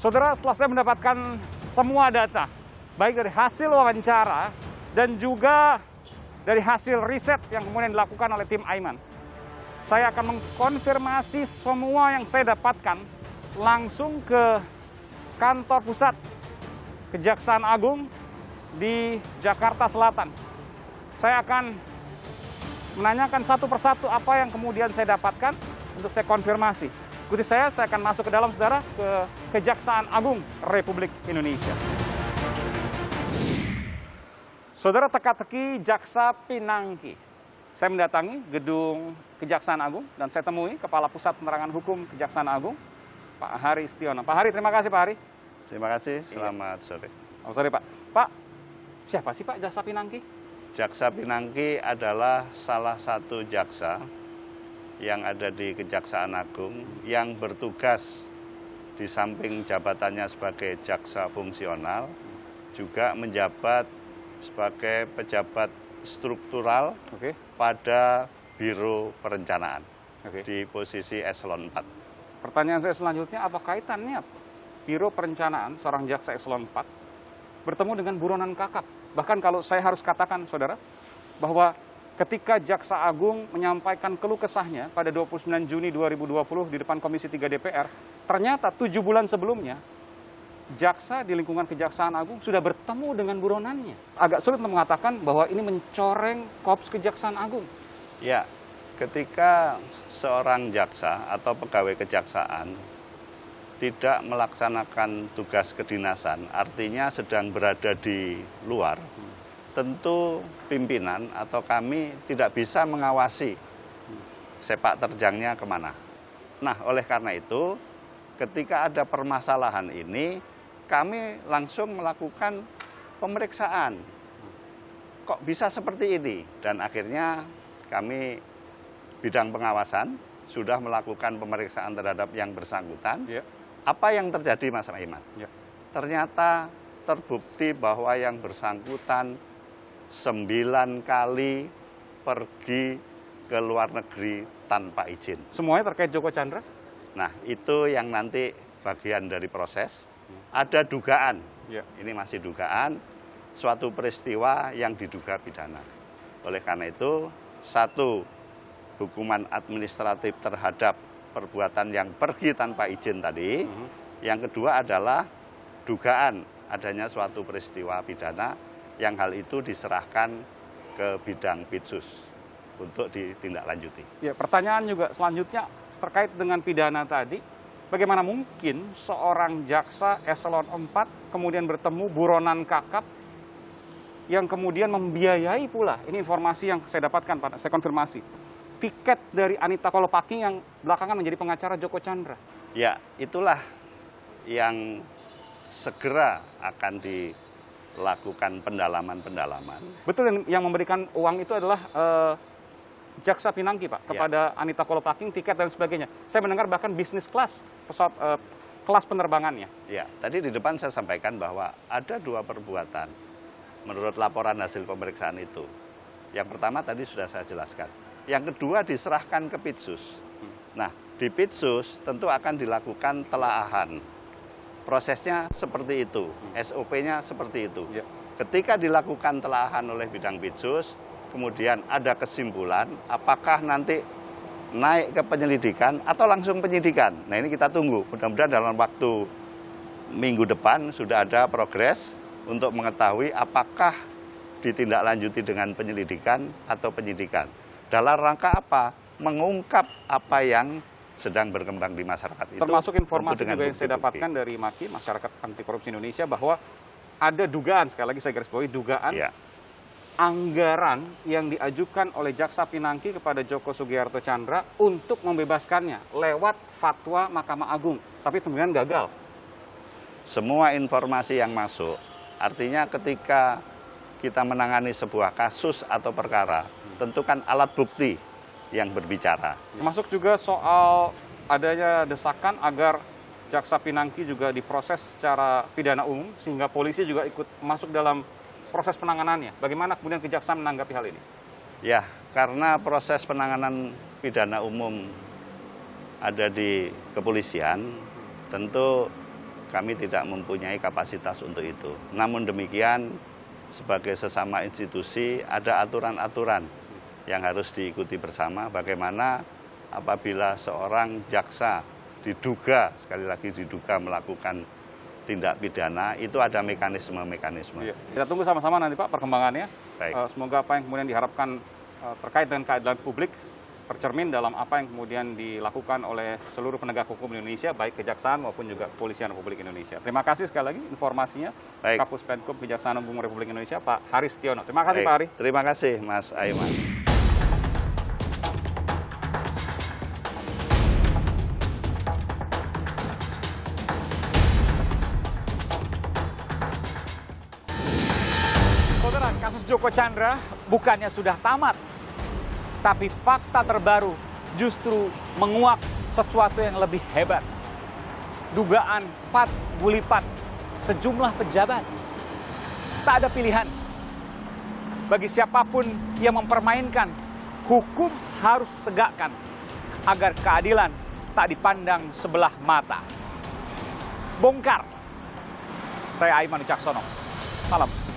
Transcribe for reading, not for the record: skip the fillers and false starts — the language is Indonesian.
Saudara, setelah saya mendapatkan semua data, baik dari hasil wawancara dan juga dari hasil riset yang kemudian dilakukan oleh tim Aiman, saya akan mengkonfirmasi semua yang saya dapatkan langsung ke kantor pusat Kejaksaan Agung di Jakarta Selatan. Saya akan menanyakan satu persatu apa yang kemudian saya dapatkan untuk saya konfirmasi. Ikuti saya akan masuk ke dalam, saudara, ke Kejaksaan Agung Republik Indonesia. Saudara, teka-teki Jaksa Pinangki. Saya mendatangi gedung Kejaksaan Agung dan saya temui Kepala Pusat Penerangan Hukum Kejaksaan Agung, Pak Hari Setiono. Pak Hari, terima kasih Pak Hari. Terima kasih, selamat sore. Selamat sore Pak. Pak, siapa sih Pak Jaksa Pinangki? Jaksa Pinangki adalah salah satu jaksa yang ada di Kejaksaan Agung yang bertugas di samping jabatannya sebagai jaksa fungsional, juga menjabat sebagai pejabat struktural pada Biro Perencanaan di posisi eselon 4. Pertanyaan saya selanjutnya, apa kaitannya Biro Perencanaan, seorang jaksa eselon 4, bertemu dengan buronan kakap? Bahkan kalau saya harus katakan, saudara, bahwa ketika Jaksa Agung menyampaikan keluh kesahnya pada 29 Juni 2020 di depan Komisi 3 DPR, ternyata 7 bulan sebelumnya, jaksa di lingkungan Kejaksaan Agung sudah bertemu dengan buronannya. Agak sulit untuk mengatakan bahwa ini mencoreng Korps Kejaksaan Agung. Ya, ketika seorang jaksa atau pegawai kejaksaan tidak melaksanakan tugas kedinasan, artinya sedang berada di luar, tentu pimpinan atau kami tidak bisa mengawasi sepak terjangnya kemana. Nah, oleh karena itu, ketika ada permasalahan ini, kami langsung melakukan pemeriksaan. Kok bisa seperti ini? Dan akhirnya kami bidang pengawasan sudah melakukan pemeriksaan terhadap yang bersangkutan. Apa yang terjadi, Mas Aiman? Ternyata terbukti bahwa yang bersangkutan 9 kali pergi ke luar negeri tanpa izin. Semuanya terkait Joko Chandra? Nah, itu yang nanti bagian dari proses. Ada dugaan, ini masih dugaan, suatu peristiwa yang diduga pidana. Oleh karena itu, satu, hukuman administratif terhadap perbuatan yang pergi tanpa izin tadi. Yang kedua adalah dugaan adanya suatu peristiwa pidana yang hal itu diserahkan ke bidang Pitsus untuk ditindaklanjuti. Ya, pertanyaan juga selanjutnya terkait dengan pidana tadi. Bagaimana mungkin seorang jaksa eselon 4 kemudian bertemu buronan kakap yang kemudian membiayai pula, ini informasi yang saya dapatkan, Pak, saya konfirmasi, tiket dari Anita Kolopaking yang belakangan menjadi pengacara Joko Chandra. Ya, itulah yang segera akan dilakukan pendalaman-pendalalan. Betul, yang memberikan uang itu adalah Jaksa Pinangki, Pak, kepada Anita Kolopaking, tiket dan sebagainya. Saya mendengar bahkan bisnis kelas, pesawat kelas penerbangannya. Ya, tadi di depan saya sampaikan bahwa ada 2 perbuatan menurut laporan hasil pemeriksaan itu. Yang pertama tadi sudah saya jelaskan. Yang kedua diserahkan ke Pitsus. Nah, di Pitsus tentu akan dilakukan telaahan. Prosesnya seperti itu, SOP-nya seperti itu. Ketika dilakukan telaahan oleh bidang Pitsus, kemudian ada kesimpulan apakah nanti naik ke penyelidikan atau langsung penyidikan. Nah, ini kita tunggu. Mudah-mudahan dalam waktu minggu depan sudah ada progres untuk mengetahui apakah ditindaklanjuti dengan penyelidikan atau penyidikan. Dalam rangka apa? Mengungkap apa yang sedang berkembang di masyarakat itu. Termasuk informasi juga yang saya dapatkan dari MAKI, Masyarakat Anti Korupsi Indonesia, bahwa ada dugaan, sekali lagi saya garis bawahi, dugaan anggaran yang diajukan oleh Jaksa Pinangki kepada Joko Sugiharto Chandra untuk membebaskannya lewat fatwa Mahkamah Agung, tapi kemudian gagal. Semua informasi yang masuk, artinya ketika kita menangani sebuah kasus atau perkara, tentu kan alat bukti yang berbicara. Masuk juga soal adanya desakan agar Jaksa Pinangki juga diproses secara pidana umum, sehingga polisi juga ikut masuk dalam proses penanganannya. Bagaimana kemudian Kejaksaan menanggapi hal ini? Ya, karena proses penanganan pidana umum ada di kepolisian, tentu kami tidak mempunyai kapasitas untuk itu. Namun demikian, sebagai sesama institusi, ada aturan-aturan yang harus diikuti bersama, bagaimana apabila seorang jaksa diduga, sekali lagi diduga melakukan tindak pidana, itu ada mekanisme-mekanisme. Iya. Kita tunggu sama-sama nanti Pak perkembangannya. Baik. Semoga apa yang kemudian diharapkan terkait dengan keadilan publik tercermin dalam apa yang kemudian dilakukan oleh seluruh penegak hukum Indonesia, baik kejaksaan maupun juga kepolisian Republik Indonesia. Terima kasih sekali lagi informasinya, Baik. Kapus Penkum Kejaksaan Agung Republik Indonesia, Pak Haris Tiono. Terima kasih Baik. Pak Hari. Terima kasih Mas Aiman. Saudara, kasus Joko Chandra bukannya sudah tamat, tapi fakta terbaru justru menguak sesuatu yang lebih hebat. Dugaan pat gulipat sejumlah pejabat. Tak ada pilihan. Bagi siapapun yang mempermainkan, hukum harus tegakkan agar keadilan tak dipandang sebelah mata. Bongkar. Saya Aiman Wicaksono. Salam.